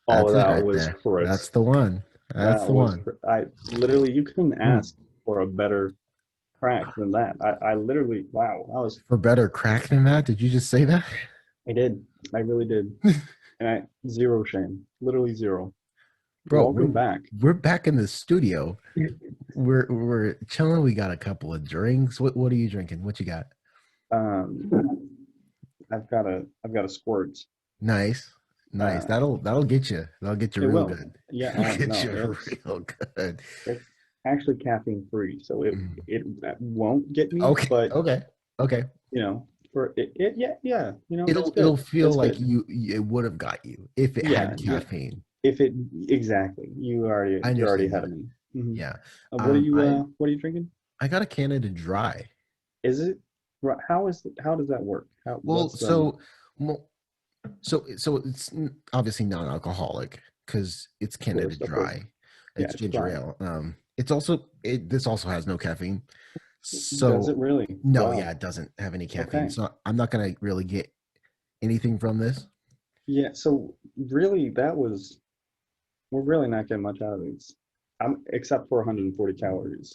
Oh, That's it that right was there. That's crisp. the one. That's That the was one. I literally you couldn't Hmm. ask for a better track than that. I literally wow, I was For better crack than that, did you just say that? I did. I really did. And I zero shame. Literally zero. Bro, Welcome back. we're back in the studio. We're chilling. We got a couple of drinks. What are you drinking? What you got? Um I've got a squirt. Nice. Nice. Uh That'll get you. That'll get you it real will. good. Yeah, It'll get no, you real good. it's actually caffeine free, so Mm. it won't get me, Okay. but Okay. Okay. for it yeah, yeah, it's It'll good. feel It's like good. you it would have got you if it Yeah, had yeah. caffeine. If it exactly, I you're already understand ahead of that. me. Hmm. Yeah. What are you I what are you drinking? I got a Canada Dry. Is it how does that work? How Well, what's well, so it's obviously non-alcoholic because it's Canada of course. Dry. Yeah, It's it's ginger dry. ale. It's also this also has no caffeine. Does So it really? no, yeah, Wow. it doesn't have any caffeine. Okay. So I'm not gonna really get anything from this. Yeah, so really we're really not getting much out of these. Except for 140 calories.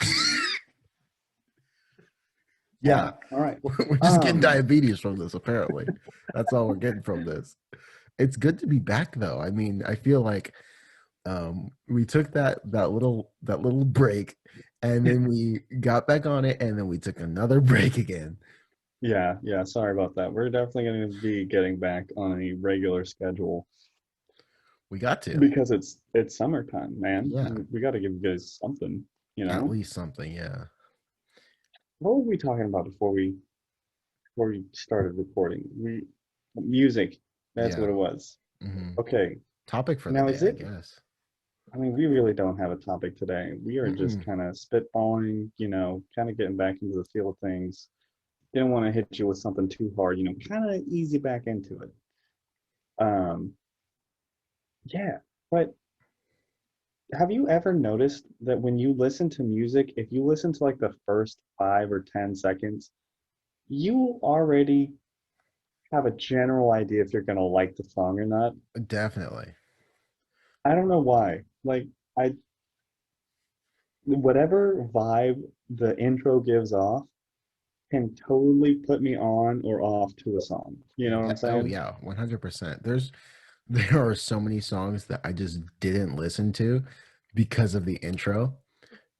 Yeah, All right. we're just getting Um, diabetes from this. Apparently, that's all we're getting from this. It's good to be back though. I mean, I feel like we took that little break, and then we got back on it, and then we took another break again. yeah, yeah, sorry about that. We're definitely going to be getting back on a regular schedule We got to, because it's summertime, man. yeah, We got to give you guys something, you at know? least something, yeah. What were we talking about before we started recording? We music. That's Yeah. what it was. Hmm. Okay. Topic for the Now day, is I it guess. I mean, we really don't have a topic today. We are just Mm-mm. kind of spitballing, kind of getting back into the feel of things. Didn't want to hit you with something too hard, kind of easy back into it. Um, yeah, but have you ever noticed that when you listen to music, if you listen to like the first 5 or 10 seconds, you already have a general idea if you're gonna like the song or not? Definitely. I don't know why. Like I whatever vibe the intro gives off can totally put me on or off to a song. You know what I'm Oh saying? yeah, 100%. There are so many songs that I just didn't listen to because of the intro.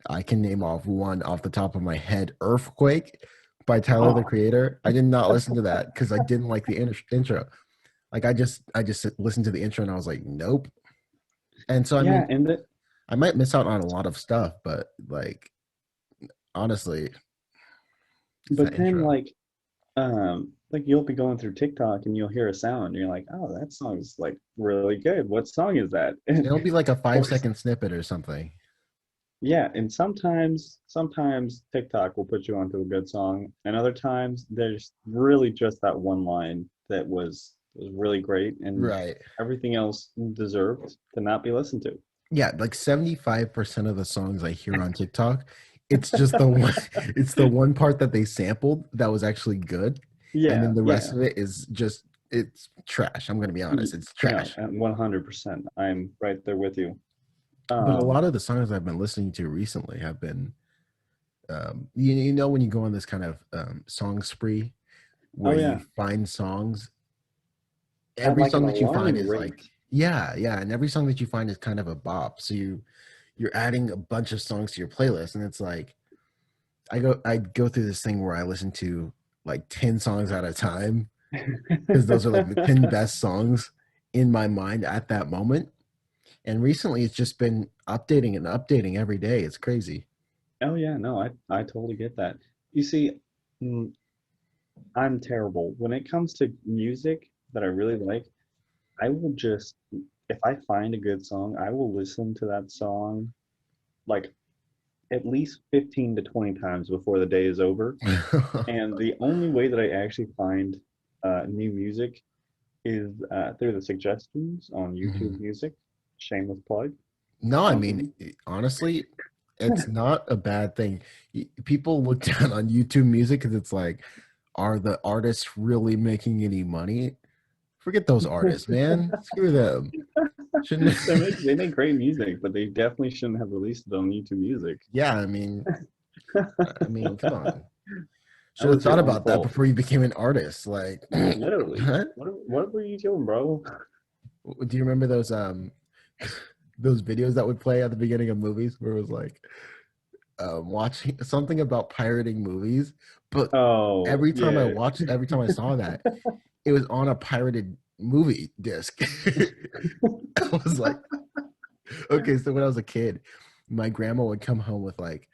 I can name off one off the top of my head, Earthquake by Tyler the Oh, Creator. I did not listen to that because I didn't like the intro. Like I just listened to the intro and I was like, nope. And so I yeah, mean, and the, I might miss out on a lot of stuff, but like honestly, it's but that then intro. like you'll be going through TikTok and you'll hear a sound and you're like, oh, that song's like really good. What song is that? It'll be like a five Or second snippet or something. yeah, and sometimes TikTok will put you onto a good song, and other times there's really just that one line that was really great, and Right. everything else deserved to not be listened to. Yeah, like 75% of the songs I hear on TikTok, it's just the one it's the one part that they sampled that was actually good. And Yeah, then the rest yeah. of it is just it's trash. I'm gonna be honest, it's No, trash. and 100%. I'm right there with you. But a Um, lot of the songs I've been listening to recently have been you know when you go on this kind of song spree oh where you yeah, find songs, at every like an song that you find alarming is rate. like yeah, yeah, and every song that you find is kind of a bop. So you're adding a bunch of songs to your playlist and it's like I go through this thing where I listen to like 10 songs at a time because those are like the 10 best songs in my mind at that moment. And recently it's just been updating and updating every day. It's crazy. Oh yeah, no, I totally get that. You see, mm, I'm terrible when it comes to music that I really like. I will just, if I find a good song, I will listen to that song like at least 15 to 20 times before the day is over. And the only way that I actually find new music is through the suggestions on YouTube Mhm. Music. Shameless plug. No, I mean, Um, honestly, it's not a bad thing. People look down on YouTube music because it's like, are the artists really making any money? Forget those artists, man. Screw them. Shouldn't They make great music, but they definitely shouldn't have released it on YouTube Music. yeah, I mean, come on. That Should have was thought your own about that fault. before you became an artist. Like, Literally. what? What were you doing, bro? Do you remember those videos that would play at the beginning of movies where it was like watching something about pirating movies, but Oh, yeah. every time I saw that, it was on a pirated movie disc. I was like, okay, so when I was a kid, my grandma would come home with like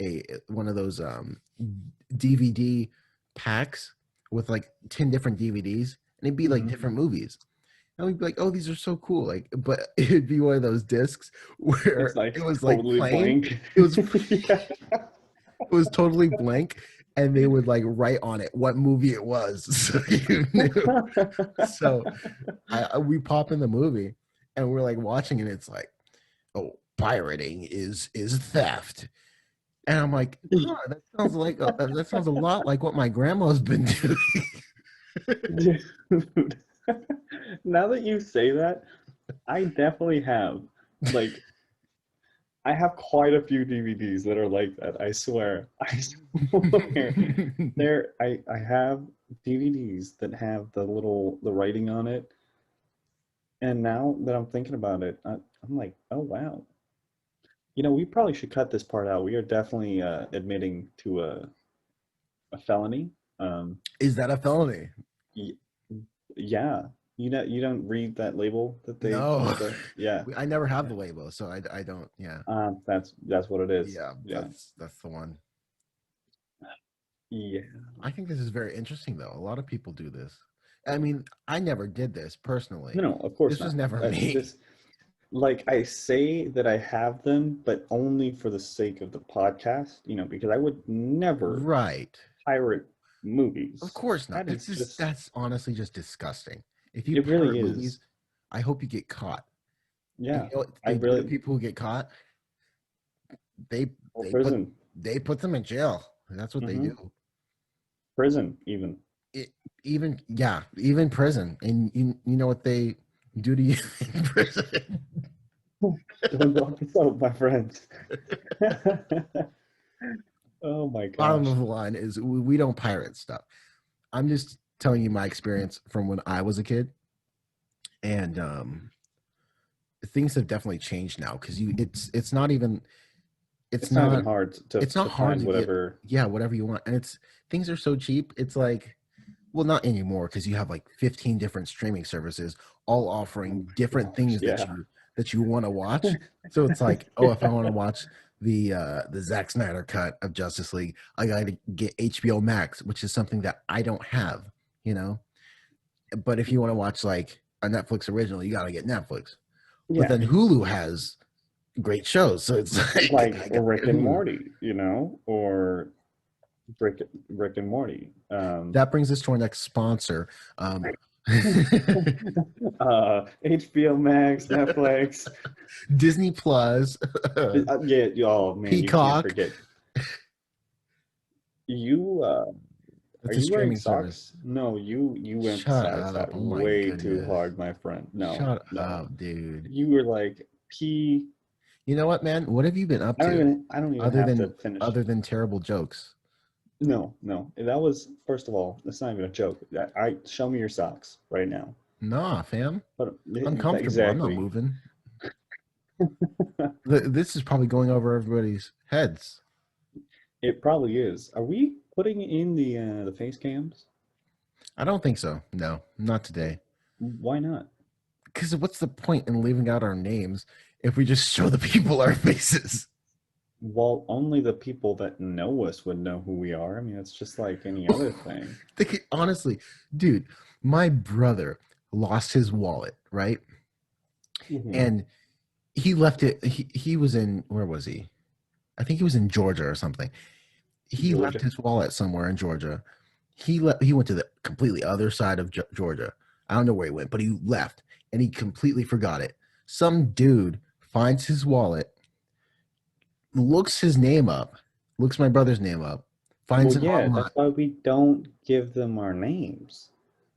a one of those DVD packs with like 10 different DVDs, and it'd be like Mhm. different movies. And we'd be like, "Oh, these are so cool!" Like, but it'd be one of those discs where It's like it was like totally plain. blank. It was Yeah. it was totally blank, and they would like write on it what movie it was, so you knew. So we pop in the movie, and we're like watching, and it's like, "Oh, pirating is theft." And I'm like, huh, that sounds like that sounds a lot like what my grandma's been doing. Dude, now that you say that, I definitely have. Like, I have quite a few DVDs that are like that. I swear. I swear. I have DVDs that have the writing on it. And now that I'm thinking about it, I'm like, oh wow. We probably should cut this part out. We are definitely admitting to a felony. Is that a felony? y- yeah. You don't read that label that they No, put there? Yeah. I never have Yeah. the label, so I don't. Yeah, That's what it is. yeah, Yeah. that's the one. Yeah. I think this is very interesting, though. A lot of people do this. I mean, I never did this personally. No, of course This was not. never me. This like I say that I have them, but only for the sake of the podcast, because I would never Right. pirate Of movies. course not. That is just, That's honestly just disgusting. If you it pirate really movies, is. I hope you get caught. And Yeah. you know what I they do to really, people who get caught? They or they put prison. they put them in jail. That's what they Hmm. do. Prison, even. It, even prison. And you know what they do to you in prison? Don't go so, my friends. Oh my Bottom gosh. of the line is we don't pirate stuff. I'm just telling you my experience from when I was a kid, and things have definitely changed now because it's not even it's It's not even not hard to it's not to hard find to get, whatever. yeah, whatever you want, and it's things are so cheap. It's like, well, not anymore because you have like 15 different streaming services all Oh offering my different gosh, things yeah. that you want to watch. So it's like, oh, if I want to watch the Zack Snyder cut of Justice League, I got to get HBO Max, which is something that I don't have, you know. But if you want to watch like a Netflix original, you got to get Netflix. But Yeah. then Hulu has great shows, so it's like Like I got to Rick get and Hulu. Morty, or Rick and Morty. That brings us to our next sponsor. Um, HBO Max, Netflix. Disney Plus, Yeah, oh man, you can't Peacock. forget. You are That's a you wearing streaming service. socks? No, you Shut emphasized up. that Oh my way too goodness. hard, my friend. No, Shut no. up, dude. You were like P. You know what, man? What have you been up to I don't even other have to than finish. terrible jokes? No, no. That was, first of all, that's not even a joke. I show me your socks right now. Nah, fam. But I'm comfortable. I'm not exactly. moving. This is probably going over everybody's heads. It probably is. Are we putting in the face cams? I don't think so. No, not today. Why not? Because what's the point in leaving out our names if we just show the people our faces? Well, only the people that know us would know who we are. I mean, it's just like any other thing. Honestly, dude, my brother lost his wallet, right? Mhm. And he left it. He was in, where was he? I think he was in Georgia or something. He left Georgia. his wallet somewhere in Georgia. He went to the completely other side of Georgia. I don't know where he went, but he left and he completely forgot it. Some dude finds his wallet, looks his name up, looks my brother's name up, finds Well, him yeah, online. that's why we don't give them our names.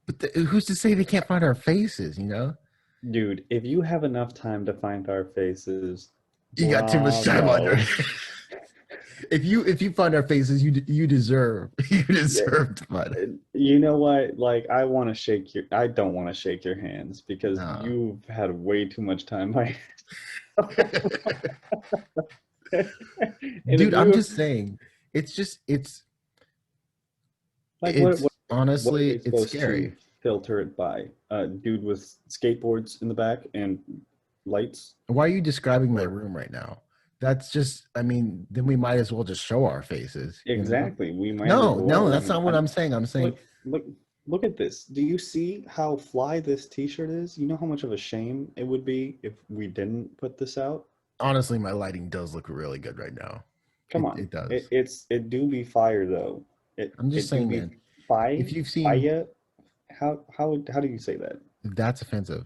But who's to say they can't find our faces? You know? Dude, if you have enough time to find our faces, You got too much time on your bravo. if you find our faces, you deserve you Yeah, deserve to find it. you know what? Like, I don't want to shake your hands because Nah. you've had way too much time by And if Dude, I'm you just saying, it's just like, it's what are honestly they it's supposed to scary. filter it by? A dude with skateboards in the back and lights? Why are you describing my Or room right now? That's just, I mean, then we might as well just show our faces, you know? exactly. We might as No, no, well. that's not what I'm saying. I'm saying, Look, look, look at this. Do you see how fly this t-shirt is? You know how much of a shame it would be if we didn't put this out? honestly, my lighting does look really good right now. Come It on. does. It do be fire though. I'm just It do saying, be man, fire if you've seen, fire. How do you say that? that's offensive.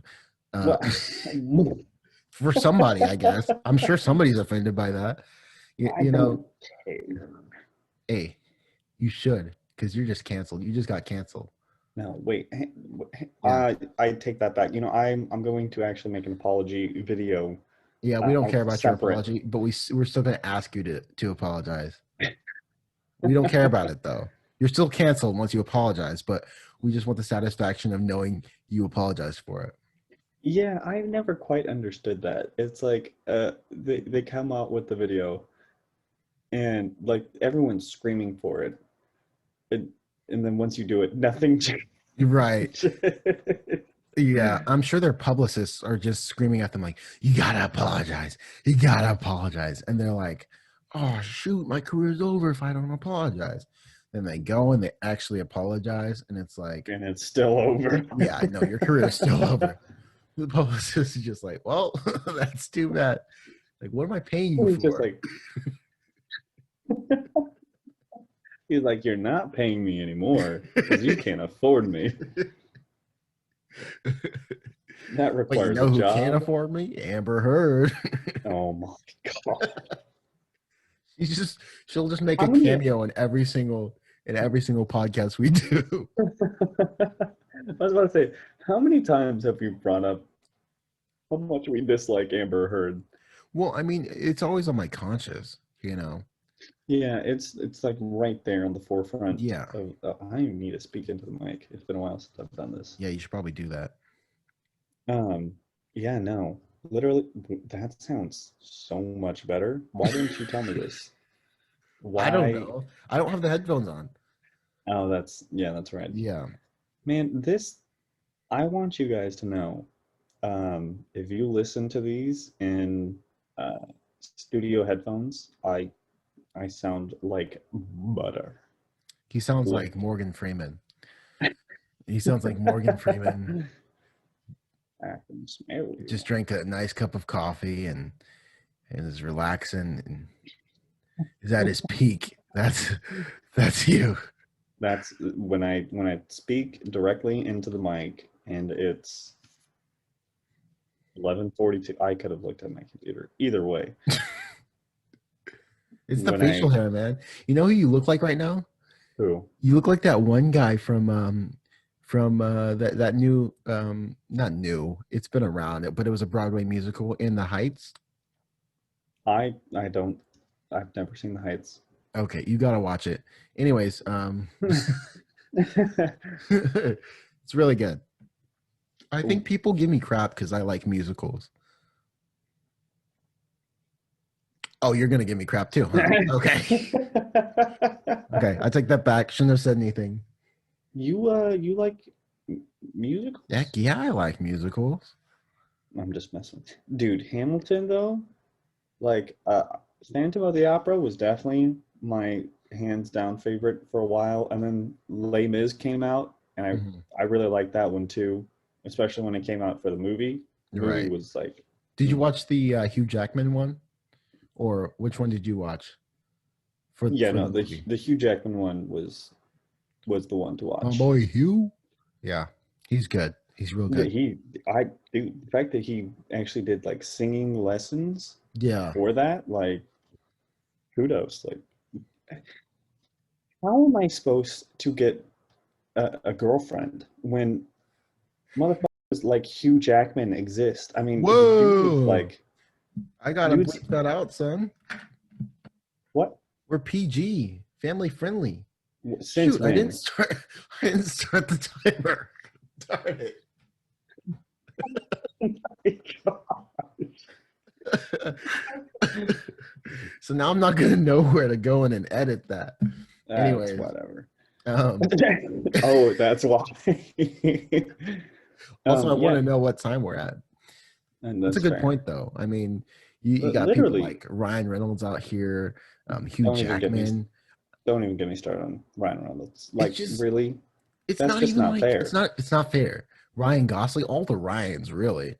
Uh, What? for somebody, I guess. I'm sure somebody's offended by that. I You know, don't care. hey, you should, because you're just canceled. You just got canceled. No, wait. Yeah. I take that back. I'm going to actually make an apology video Yeah, we don't care about your separate. apology, but we're still going to ask you to apologize. We don't care about it though. You're still canceled once you apologize, but we just want the satisfaction of knowing you apologize for it. Yeah, I never quite understood that. It's like they come out with the video and like everyone's screaming for it. it and then once you do it, nothing You're right. changes. Yeah, I'm sure their publicists are just screaming at them like, "You gotta apologize. You gotta apologize." And they're like, "Oh shoot, my career's over if I don't apologize." Then they go and they actually apologize, and it's like, And it's still over. "Yeah, I know your career is still over." The publicist is just like, "Well, that's too bad. Like, what am I paying you He's just for?" like he's like, you're not paying me anymore because you can't afford me. That But you requires a know who can't job. afford me? Amber Heard. Oh my God. She'll just make How a many cameo in every single podcast we do. I was about to say, how many times have you brought up how much we dislike Amber Heard? Well, I mean, it's always on my conscience, you know. Yeah, it's like right there on the forefront Yeah. of. I need to speak into the mic. It's been a while since I've done this. Yeah, you should probably do that. Um, yeah, no, literally, that sounds so much better. Why didn't you tell me this? I don't Why? know. I don't have the headphones on. Oh, that's right. Yeah. Man, I want you guys to know, if you listen to these in uh, studio headphones, I sound like butter. He sounds Like like Morgan Freeman. He sounds like Morgan Freeman I can smell you. just drank a nice cup of coffee and is relaxing and is at his peak. That's you. That's when I speak directly into the mic and it's 11:42. I could have looked at my computer. Either way, It's the when facial I hair, man. You know who you look like right now? who You look like that one guy from that new not new. It's been around, but it was a Broadway musical, In the Heights. I don't I've never seen the Heights. Okay, you gotta watch it. Anyways, it's really good. I think people give me crap because I like musicals. Oh, you're gonna give me crap too, huh? Okay. Okay, I take that back. Shouldn't have said anything. You like musicals? Heck yeah, I like musicals. I'm just messing. Dude, Hamilton though, like Phantom of the Opera was definitely my hands down favorite for a while, and then Les Mis came out, and Mhm. I really liked that one too, especially when it came out for the movie. The movie Right. was like, Did you watch the Hugh Jackman one, or which one did you watch yeah, for no, the movie? the Hugh Jackman one was the one to My watch. boy Hugh. Yeah, he's good. He's real Yeah, good. dude, the fact that he actually did like singing lessons Yeah. for that, like, kudos. Like, how am I supposed to get a girlfriend when motherfucker It's like Hugh Jackman exists. I mean, the dude is Whoa! like, I gotta dude's bleep that out, son. what? We're PG, family friendly. Since Shoot, I didn't when? start. I didn't start the timer. Darn it. So now I'm not gonna know where to go in and edit that. That's Anyways, whatever. um, Oh, that's why. also I want Yeah, to know what time we're at. and That's a that's good fair. point, though. I mean, you But got people literally, like Ryan Reynolds out here, Hugh don't even get me Jackman. don't even get me started on Ryan Reynolds. It's Like, just, really? it's That's not just even not like fair. it's not fair. Ryan Gosling, all the Ryans, really.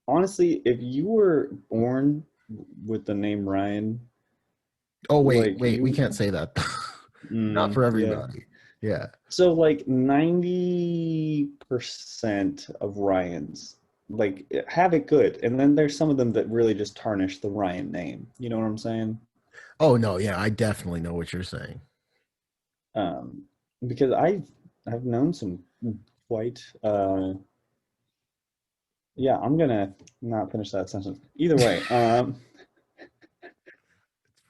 Honestly, if you were born with the name Ryan, Oh wait, like wait, we you, can't say that. Not for yeah. everybody. Yeah. So like 90% of Ryans like have it good, and then there's some of them that really just tarnish the Ryan name. You know what I'm saying? Oh no, yeah, I definitely know what you're saying. Um, because I've known some quite yeah, I'm gonna not finish that sentence. Either way,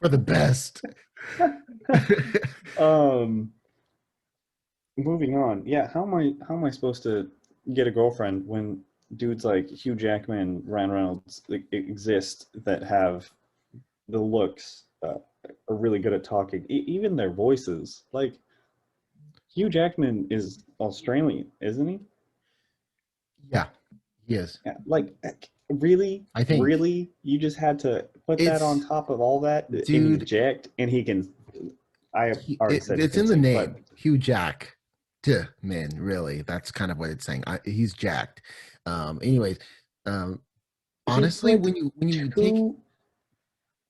For the best. um, moving on. Yeah, how am I supposed to get a girlfriend when dudes like Hugh Jackman, Ryan Reynolds like, exist that have the looks, are really good at talking, even their voices. Like Hugh Jackman is Australian, isn't he? Yeah, he is. Yeah, like really, I think really, you just had to put that on it's, top of all that, and he's dude. jacked, and he can. I already said he It's can in the sing, but name, Hugh Jack. Duh, man, really, that's kind of what it's saying. He's jacked. Anyways, um, it's honestly, like when you take, two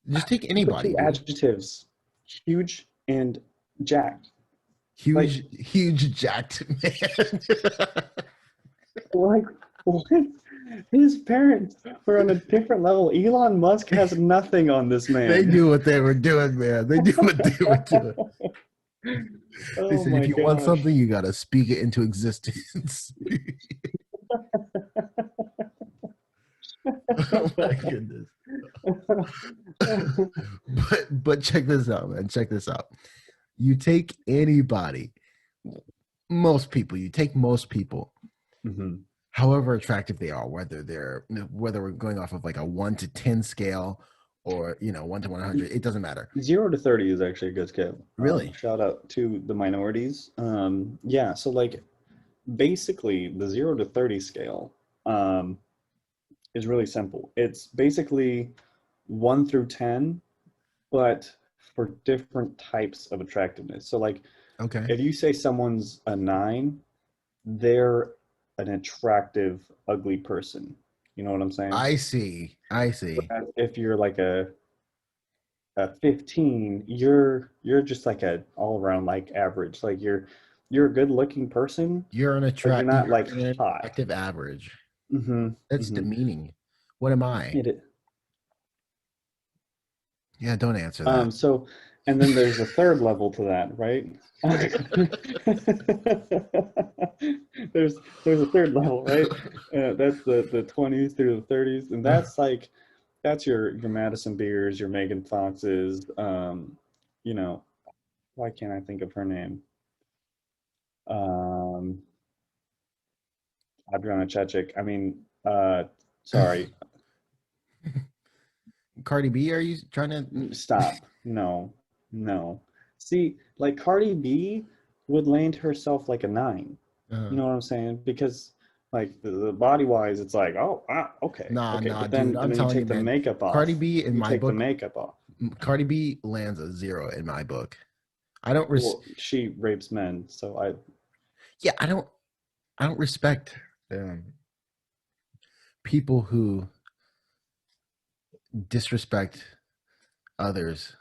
just take the anybody, two dude. adjectives, huge and jacked. Like, Huge jacked man. like what? His parents were on a different level. Elon Musk has nothing on this They man. knew what they were doing, man. They knew what they were doing. They Oh said, if my you want gosh. something, you gotta speak it into existence. Oh my goodness. But check this out, man. Check this out. You take anybody, most people, you take most people, Mhm. however attractive they are, whether we're going off of like a 1 to 10 scale or 1 to 100, it doesn't matter. 0 to 30 is actually a good scale. Really. Shout out to the minorities. Yeah, so like basically the 0 to 30 scale um, is really simple. It's basically 1 through 10, but for different types of attractiveness. So like Okay. if you say someone's a 9, they're an attractive, ugly person. You know what I'm saying? I see. I see. Whereas if you're like a 15, you're just like a all around like average. Like you're a good looking person, but you're not like You're an hot. attractive average. Mm-hmm. That's Mm-hmm. demeaning. What am I? It, Yeah, don't answer that. so and then there's a third level to that, right? There's a third level, right? That's the 20s through the 30s, and that's your Madison Beers, your Megan Foxes, you know, why can't I think of her name? Um, Adriana Chechik. I mean, sorry, Cardi B, are you trying to? stop. No, no. See, like Cardi B would land herself like a 9. You Uh, know what I'm saying? Because like the body wise, it's like, oh, okay, nah, okay. nah, But dude. then I'm you telling you, take the man. makeup Cardi off. B, in You my take the book, makeup off. Cardi B lands a 0 in my book. I don't Well, she rapes men, so I. yeah, I don't respect um, people who disrespect others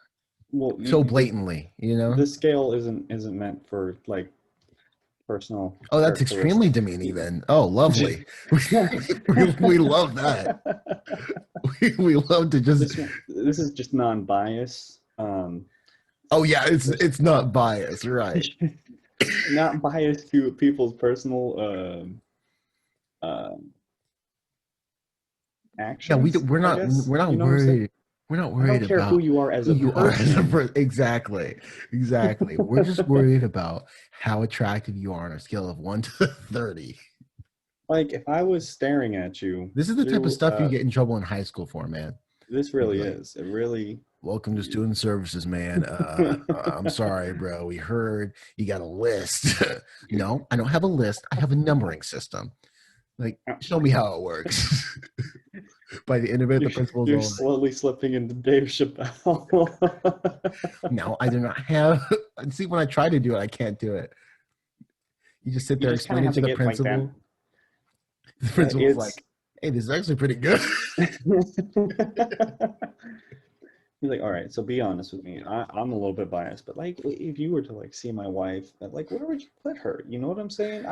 Well, so blatantly, you know? this scale isn't meant for like personal Oh, that's extremely characteristics. demeaning then. Oh, lovely. We love that. We love to just, This is just non-bias. oh yeah, There's it's not biased, right? not biased to people's personal Yeah, actions, we're I not guess. we're not You know what I'm saying? worried. We're not I don't worried care who about you are as who a you are as a person. person. Exactly. Exactly. We're just worried about how attractive you are on a scale of 1 to 30. Like if I was staring at you This is the type of through stuff you get in trouble in high school for, man. this You'd be really like, is. It really welcome to student services, man. I'm sorry, bro. We heard you got a list. No, I don't have a list. I have a numbering system. Like, show me how it works. By the end of it, you're, the principal's you're all like, slowly slipping into Dave Chappelle. no, I do not have. See, when I try to do it, I can't do it. You just sit You there, just kind explain of it have to to the get like that. principal. The principal's It's like, hey, this is actually pretty good. He's like, all right, so be honest with me. I'm a little bit biased, but like, if you were to like see my wife, like, where would you put her? You know what I'm saying?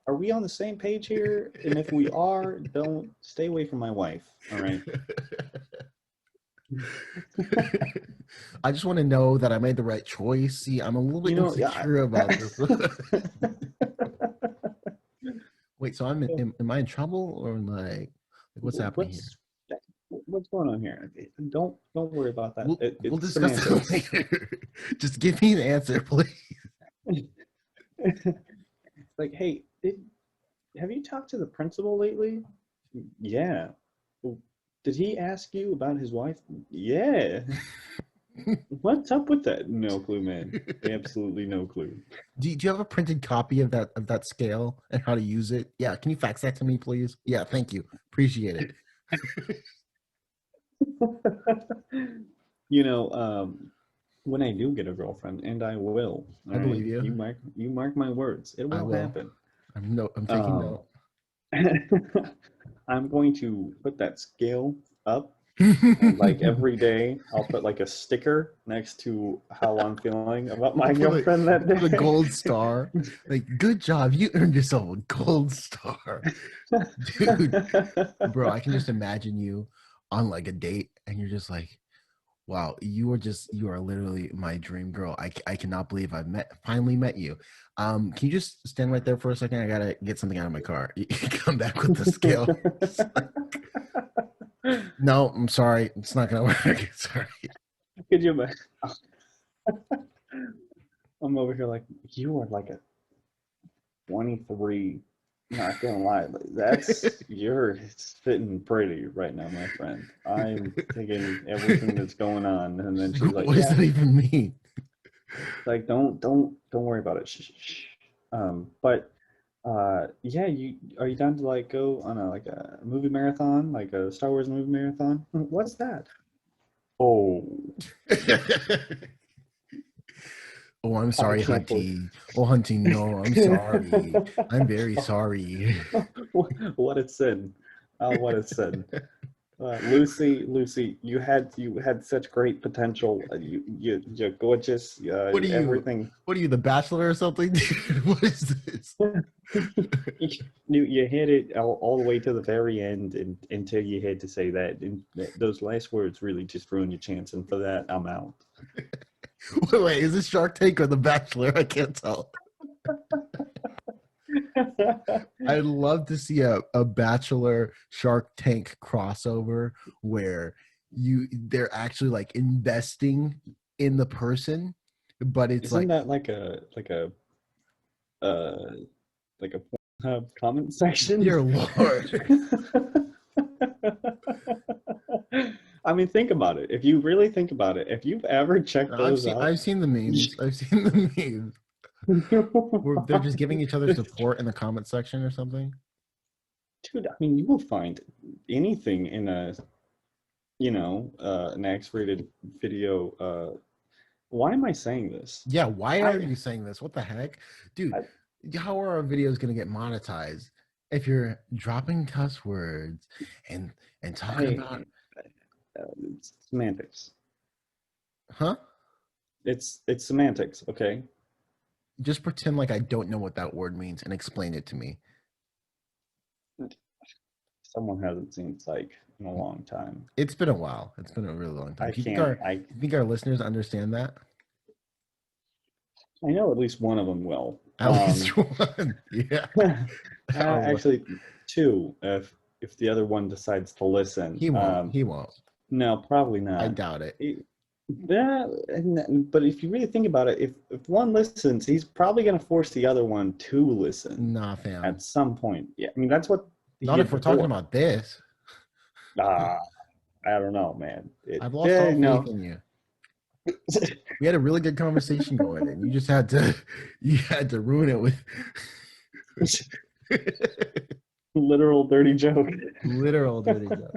Are we on the same page here? And if we are, don't stay away from my wife. All right. I just want to know that I made the right choice. See, I'm a little bit You know, yeah. insecure about this. Wait, so am I in trouble or like what's happening here? what's what's going on here? Don't worry about that. We'll It's discuss it semantics. later. Just give me an answer, please. Like, hey, have you talked to the principal lately? Yeah. "Well, did he ask you about his wife? Yeah. What's up with that? No clue, man. Absolutely no clue. Do you have a printed copy of that scale and how to use it? Yeah, can you fax that to me, please? Yeah, thank you. Appreciate it. You know, when I do get a girlfriend, and I will, all I right, believe you. you mark my words, it I will will. happen. I'm taking note. I'm going to put that scale up, and like every day, I'll put like a sticker next to how I'm feeling about my girlfriend that For the day. gold star. Like, good job. You earned yourself a gold star. Dude, bro, I can just imagine you on like a date and you're just like, wow, you are literally my dream girl. I cannot believe I've finally met you. Can you just stand right there for a second? I gotta get something out of my car. You come back with the scale. No, I'm sorry. It's not gonna work. Sorry. Could you imagine? I'm over here like, you are like a 23. Not gonna lie, you're fitting pretty right now, my friend. I'm taking everything that's going on, and then she's like, What does yeah, that even mean? like don't worry about it. Shh, shh, shh. But yeah, you are you down to like go on a like a movie marathon, like a Star Wars movie marathon? What's that? Oh, Oh, I'm I sorry, can't believe. Hunty. Oh, Hunty, no, I'm sorry. I'm very sorry. What a sin! Oh, what a sin! Lucy, you had such great potential. You're gorgeous. What are you? Everything. What are you, The Bachelor or something? Dude, what is this? You hit it all the way to the very end, and until you had to say that. And those last words really just ruined your chance. And for that, I'm out. Wait, is this Shark Tank or The Bachelor? I can't tell. I'd love to see a Bachelor Shark Tank crossover where they're actually like investing in the person, but it's Isn't like, that uh like a comment section? dear Lord. I mean, think about it. If you really think about it, if you've ever checked those out, I've seen the memes. I've seen the memes where they're just giving each other support in the comment section or something. dude, I mean, you will find anything in a, an X-rated video. Why am I saying this? Yeah, why are I, you saying this? What the heck? Dude, I, how are our videos gonna get monetized if you're dropping cuss words and talking about hey, it's semantics. huh? It's semantics, okay? Just pretend like I don't know what that word means and explain it to me. Someone hasn't seen Psych in a long time. It's been a while. It's been a really long time. I Do you think can't. our listeners understand that? I know at least one of them will. At least one. Yeah. Actually, two if the other one decides to listen. He won't. He won't. No, probably not. I doubt it. Yeah, but if you really think about it, if one listens, he's probably going to force the other one to listen Nah, fam. at some point. Yeah, I mean that's what he Not did if we're before. talking about this. I don't know, man. I've lost all faith in you. We had a really good conversation going, and you just had to ruin it with literal dirty joke. Literal dirty joke.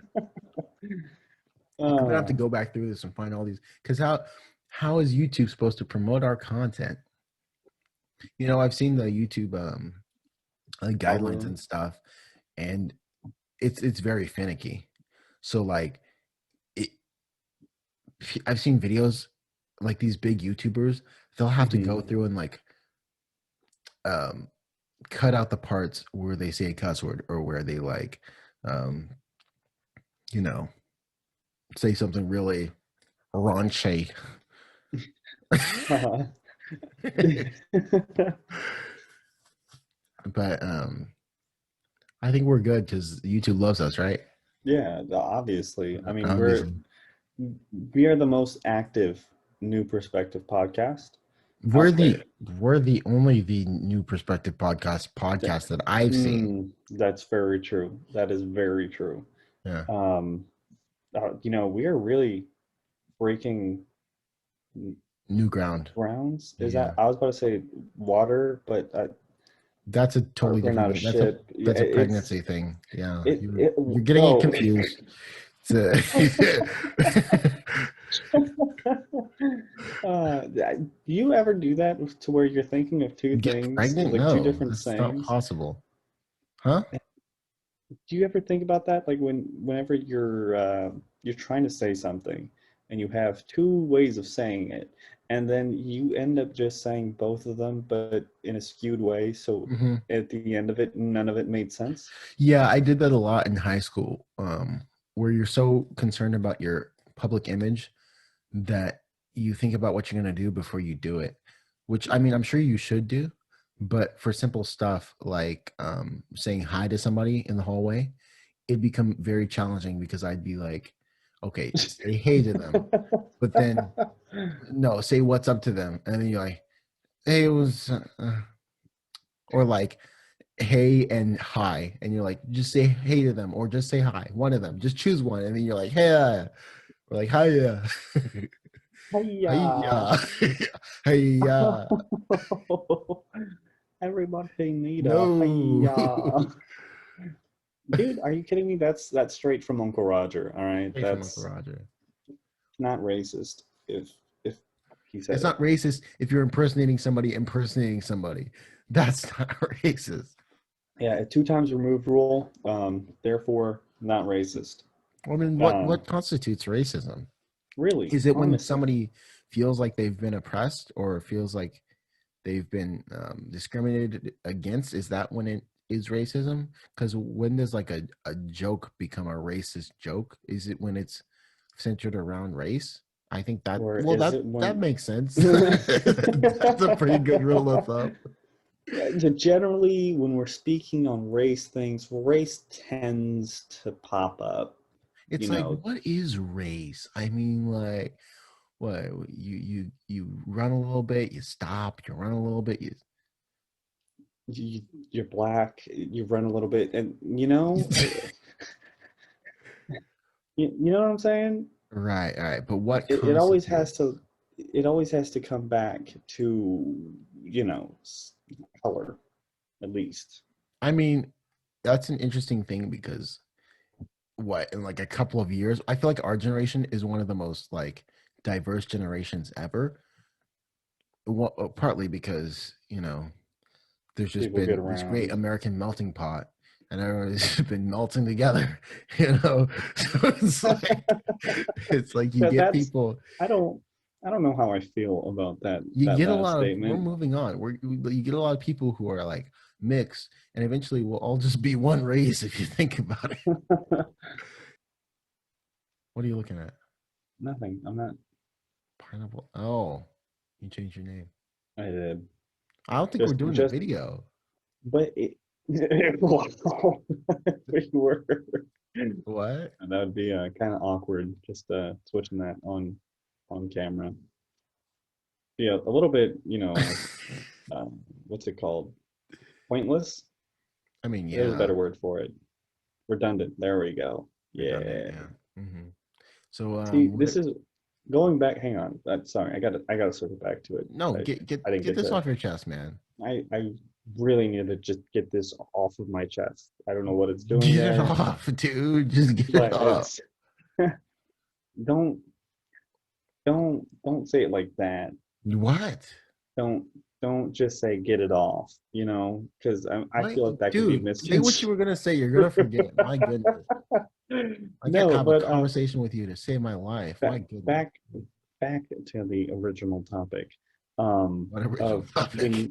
I'm gonna have to go back through this and find all these, because how is YouTube supposed to promote our content? You know, I've seen the YouTube guidelines and stuff, and it's very finicky. So like, I've seen videos like these big YouTubers, they'll have to go through and like cut out the parts where they say a cuss word, or where they like you know, say something really raunchy. But I think we're good because YouTube loves us, right? Yeah, obviously. I mean, we are the most active New Perspective podcast. We're the only New Perspective podcast that I've seen. That's very true. That is very true. Yeah. You know, we are really breaking new grounds. Is that, I was about to say water, but that's a totally different thing. That's a pregnancy thing. Yeah. You're getting it confused. Do you ever do that to where you're thinking of two things, pregnant? Like no, two different that's sayings? Not possible. Huh? Do you ever think about that? Like whenever you're trying to say something and you have two ways of saying it, and then you end up just saying both of them, but in a skewed way. So at the end of it, none of it made sense. Yeah, I did that a lot in high school, where you're so concerned about your public image that you think about what you're going to do before you do it, which, I mean, I'm sure you should do, but for simple stuff like saying hi to somebody in the hallway, it'd become very challenging, because I'd be like, okay, say hey to them, but then no, say what's up to them, and then you're like, hey, it was or like hey and hi, and you're like, just say hey to them, or just say hi, one of them, just choose one, and then you're like, hey, or like, hiya. Hiya. Hiya. Everybody need no. a hiya. Dude, are you kidding me? That's straight from Uncle Roger. All right, straight that's from Uncle Roger. Not racist. If he said it's not racist if you're impersonating somebody. That's not racist. Yeah, a 2 times removed rule. Therefore, not racist. I mean, what constitutes racism? Really? Is it when somebody feels like they've been oppressed, or feels like they've been discriminated against? Is that when it is racism? Because when does like a joke become a racist joke? Is it when it's centered around race? I think that that makes sense. That's a pretty good rule of thumb. Generally, when we're speaking on race things, race tends to pop up. It's like, what is race? I mean, like, what, you run a little bit, you stop, you run a little bit, you're black, you run a little bit, and you know what I'm saying? Right. But what it always has to come back to, color, at least. I mean, that's an interesting thing, because in like a couple of years, I feel like our generation is one of the most like diverse generations ever. Partly because there's just been this great American melting pot, and everyone's been melting together. So it's like you get people. I don't know how I feel about that. You get a lot statement. We're moving on. You get a lot of people who are like mixed, and eventually we'll all just be one race if you think about it. What are you looking at? Nothing. I'm not. Pineapple. Oh, you changed your name. I did. I don't think we're doing a video. But Wow. We were. What? And that would be kind of awkward, just switching that on camera. Yeah, a little bit, what's it called? Pointless? I mean, There's a yeah, better word for it. Redundant. There we go. redundant. Yeah. Yeah. So, See, what? this is going back. Hang on. Sorry, I gotta circle back to it. No, I, get get I didn't get get this to. off your chest, man. I really need to just get this off of my chest. I don't know what it's doing Get it there, off, dude. Just get it but off. it's don't don't say it like that. What? Don't don't just say get it off, because I What, feel like that could be dude? Say what you misconstrued. were gonna say. You're gonna forget. My goodness, I can't No, have a but conversation with you to save my life. back My goodness. back back to the original topic, What original of topic?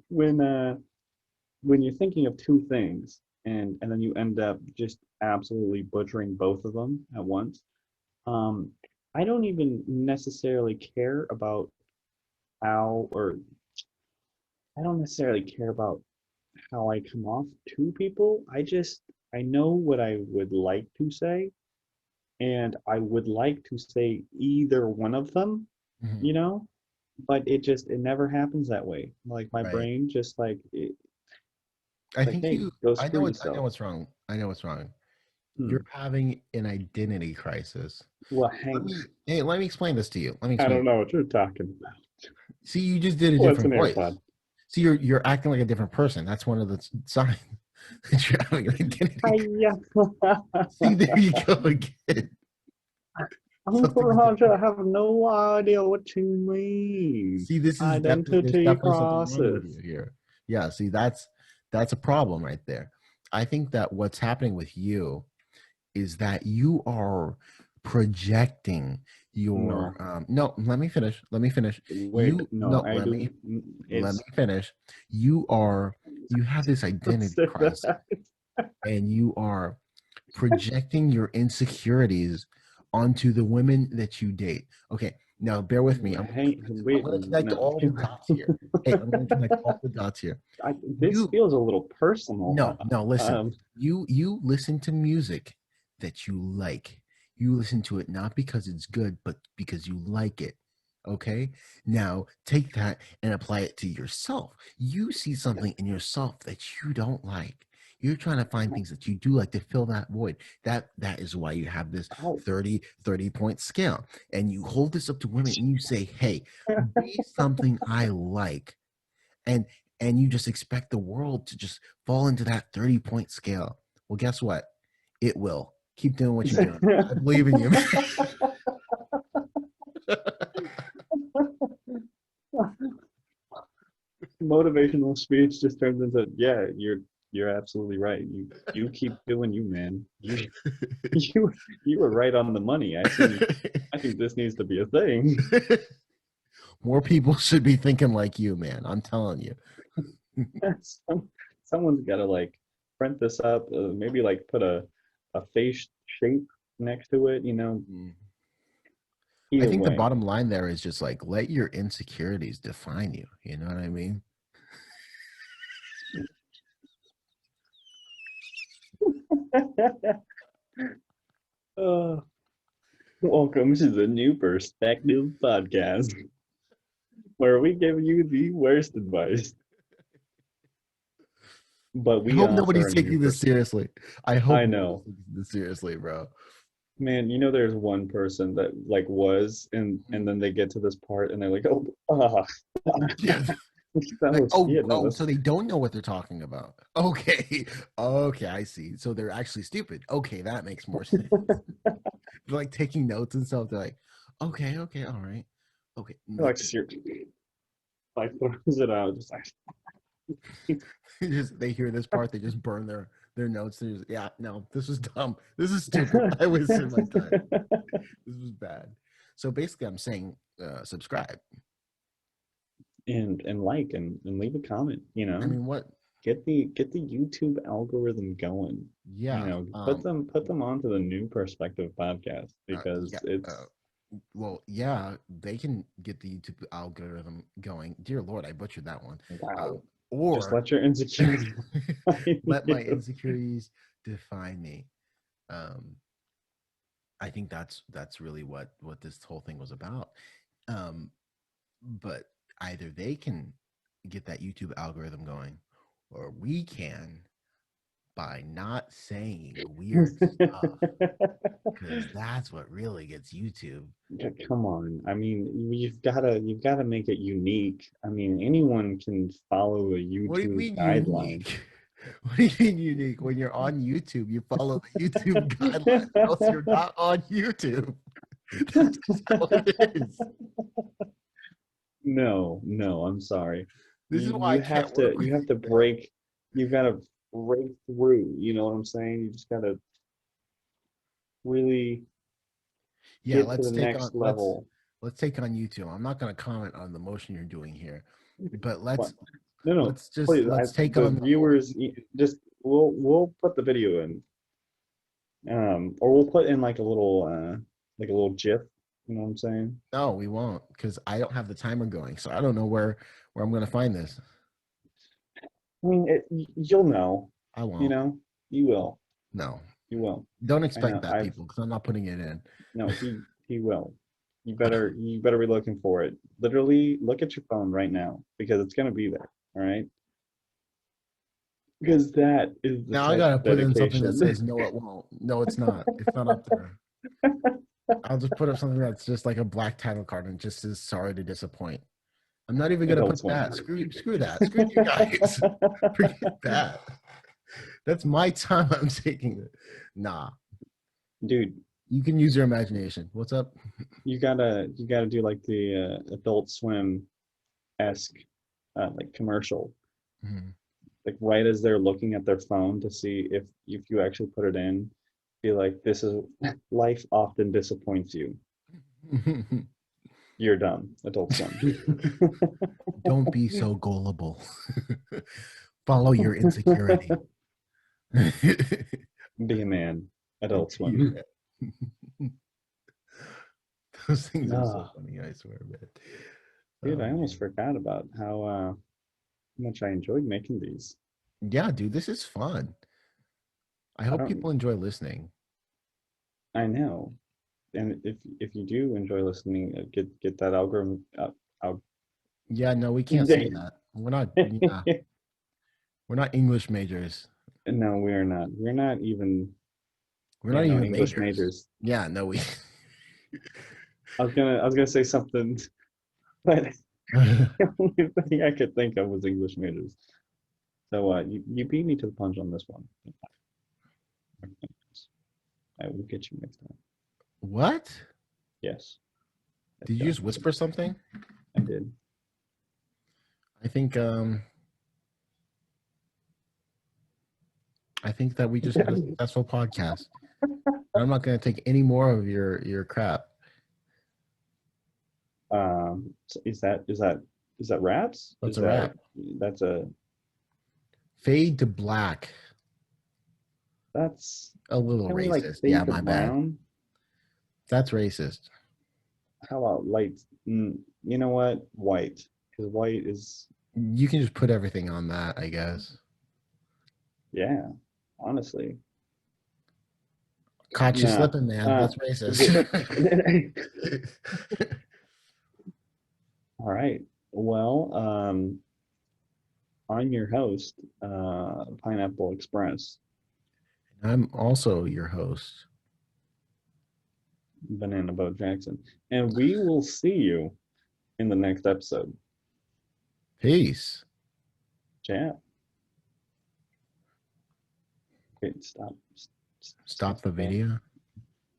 when uh when you're thinking of two things and then you end up just absolutely butchering both of them at once. um I don't even necessarily care about how, or I don't necessarily care about how I come off to people. I know what I would like to say, and I would like to say either one of them, Mhm. you know, but it never happens that way. Like my Right. brain just I like, think hey, you. go I screw know what. I know yourself. what's wrong. I know what's wrong. You're Hmm. having an identity crisis. Well, Let hang. me. Hey, let me explain this to you. Let me I explain. don't know what you're talking about. See, you just did a What's an different voice. AirPod? See, you're acting like a different person. That's one of the signs that you're having an identity crisis. Hiya. See, there you go again. Uncle Something is Roger, definitely. I have no idea what you mean. See, this is definitely there's Identity definitely something wrong with crisis. you here. Yeah, see, that's a problem right there. I think that what's happening with you is that you are projecting your No, no, let me finish. Let me finish. wait, You no, no, I do. let me It's finish. You are you have this identity say crisis that. and you are projecting your insecurities onto the women that you date. Okay, now bear with me. Hey, I'm wait, gonna connect no. all the dots here. Hey, I'm gonna connect all the dots here. This You feels a little personal. no, listen. Um, You listen to music that you like. You listen to it not because it's good, but because you like it. Okay? Now take that and apply it to yourself. You see something in yourself that you don't like. You're trying to find things that you do like to fill that void. That is why you have this oh. 30 point scale. And you hold this up to women and you say, hey, be something I like and you just expect the world to just fall into that 30 point scale. Well, guess what? It will. Keep doing what you're doing. I believe in you. Motivational speech just turns into, yeah, you're absolutely right. You keep doing you, man. You you were right on the money. I think this needs to be a thing. More people should be thinking like you, man. I'm telling you. Some, someone's got to like print this up, maybe like put a face shape next to it. Mm. I Either think the way. bottom line there is just like let your insecurities define you. You know what I mean? uh, Welcome to the New Perspective Podcast, where we give you the worst advice, but I we hope offer nobody's a new taking this perspective. seriously. I hope I nobody's know. taking this seriously, bro. Man, there's one person that like was, and then they get to this part and they're like, oh, Yeah, that like, was, yeah, no, so that's they don't know what they're talking about. Okay. Okay, I see. So they're actually stupid. Okay, that makes more sense. They're like taking notes and stuff. They're like, okay, okay, all right. Okay. like, like throws it out, just like, Just they hear this part, they just burn their notes. They just, yeah, no, this was dumb. This is stupid. I wasted my time. This was bad. So basically I'm saying subscribe. and like and leave a comment. I mean, what? Get the YouTube algorithm going. Yeah. Put them onto the New Perspective podcast Yeah. because it's Well, yeah, they can get the YouTube algorithm going. Dear Lord, I butchered that one. wow. Just or let your insecurity define let my you. insecurities define me. I think that's really what this whole thing was about. But either they can get that YouTube algorithm going, or we can by not saying weird stuff, because that's what really gets YouTube. Yeah, come on. I mean, you've gotta make it unique. I mean, anyone can follow a What do you YouTube mean guideline. unique? What do you mean unique? When you're on YouTube, you follow the YouTube guidelines, or else you're not on YouTube. That's just how it is. No, no, I'm sorry. This is You why I you can't have work to with you have you, to man. break. You've got to break through. You know what I'm saying? You just got to really Yeah, get to let's the take on next level. let's take on YouTube. I'm not going to comment on the motion you're doing here, but What? No, no, please. let's take The on the whole viewers just we'll put the video in, or we'll put in like a little GIF. You know what I'm saying? No, we won't, because I don't have the timer going, so I don't know where I'm going to find this. I mean, you'll know. I You won't. know, you will. No, You will. don't I expect know. that, people, because I'm not putting it in. No, he will. You better be looking for it. Literally, look at your phone right now because it's gonna be there. All right. Because that is the Now I type gotta of put in something that dedication. says no, it won't. No, it's not. It's not up there. I'll just put up something that's just like a black title card and just says sorry to disappoint. I'm not even gonna Adult put Swim. that. Screw that. Screw you guys. Forget that. That's my time I'm taking it. Nah. Dude, You can use your imagination. What's up? you gotta do like the Adult Swim esque like commercial. Mhm. Like right as they're looking at their phone to see if you actually put it in, be like, this is life often disappoints you. You're done. Adult Swim. Don't be so gullible. Follow your insecurity. Be a man. Adult Swim. Those things are so Ah, funny, I swear, man. dude, Oh, I almost man. forgot about how much I enjoyed making these. Yeah, dude, this is fun. I I hope don't. people enjoy listening. I know. And if you do enjoy listening, get that algorithm out. Yeah, no, we can't say that. We're not, yeah, we're not English majors. No, we are not. We're not even. We're Yeah, not no even English majors. majors. Yeah, no, we. I was gonna say something, but the only thing I could think of was English majors. So you beat me to the punch on this one. I will get you next time. What? Yes, Did you just whisper something? I did. I think that we just had a successful podcast. I'm not going to take any more of your crap. So is that raps? That's Is a that wrap. that's a Fade to black. that's A little can we like racist. Yeah, fade to my bad. brown? That's racist. How about light? You know what? White, because white is You can just put everything on that, I guess. yeah. Honestly, Caught you nah. slipping, man. That's racist. All right. Well, I'm your host, Pineapple Express, I'm also your host. Banana Boat Jackson, and we will see you in the next episode. Peace. Yeah. Wait, stop. Stop the video.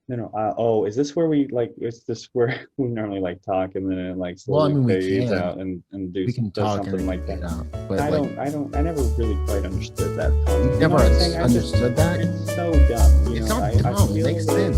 No. Oh, is this where we like? Is this where we normally like talk and then it like Well, I slowly mean, we fades can. out and We can does talk and something then like fade that? out. But I like, I never really quite understood that. you You know never what I'm saying? understood that? It's so dumb. You It's know, not I dumb. It feel makes like sense.